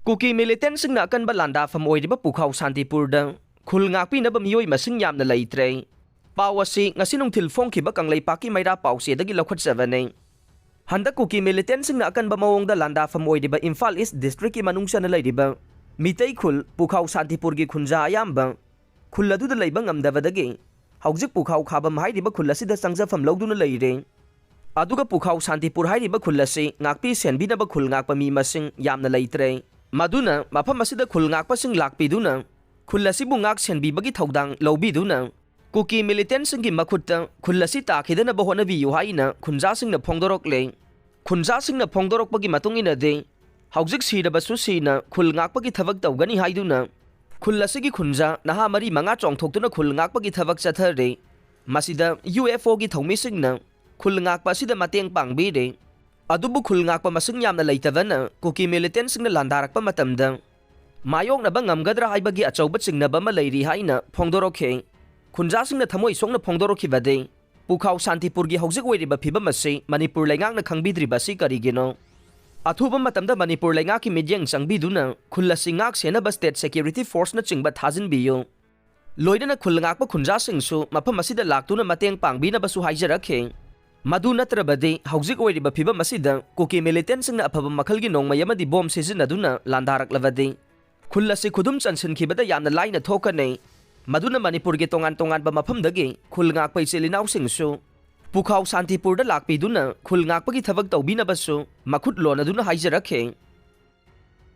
Kuki militantsingna akanba landafam oiriba Pukaw Santipurda khul ngakpinaba miyoi masing yamna leitre. Paw asi ngasi nungthil phongkhiba kangleipaki maira pawsedagi lokhatjabane. Handak kuki militantsingna akanba mawongda landafam oiriba Imphal East District ki manungsana leiriba Mitei khul Pukaw Santipurgi khunja ayamba khul aduda leiba ngamdabadagi haujik Pukaw khabam hairiba khul asida sangjafam lawduna leire. Aduga Pukaw Santipur hairiba khul asi ngakpi senbinaba khul ngakpa mi masing yamna leitre. Maduna mafam asida khul ngakpasing lakpiduna khul asibu ngak senbibagi thaudang lawbiduna kuki militantsinggi makhutta khul asi takhidana bahonabiyu haina khunjasingna phongdorokle. Khunjasingna phongdorokpagi matungina de haujik sirabasu sina khul ngakpagi thabak tawgani haiduna khul asigi khunja naha mari manga chongthoktuna khul ngakpagi thabak chathare. Masida UFO gi thaumisingna khul ngakpa asida mateng pangbire. Adubu khul ngakpa masing yamna leitabana kuki militantsingna landarakpa matamda mayoknaba ngamgadra haibagi achauba chingnaba ma leiri haina phongdorokhe. Khunjasingna thamoi songna phongdorokhibade Pukaw Santipurgi haujik oiriba phibam asi Manipur leingakna khangbidribasi karigino. Athuba matamda Manipur leingaki midyang changbiduna khul asi ngak senaba state security force na chingba thajinbiyo. Loidana khul ngakpa khunjasingsu mafam asida laktuna mateng pangbinabasu haijarakhe. Madu natrabadi haujik oiriba phibam asida kuki militantsingna afaba makhalgi nongmay amadi bom sizinaduna landaraklabadi khul asi khudum chansinkhibada yamna laina thokane. Maduna Manipurgi tongan ba mafamdagi khul ngakpa ichilinausingsu Pukaw Santipurda lakpiduna khul ngakpagi thabak tawbinabasu makhut lonaduna haijarakhe.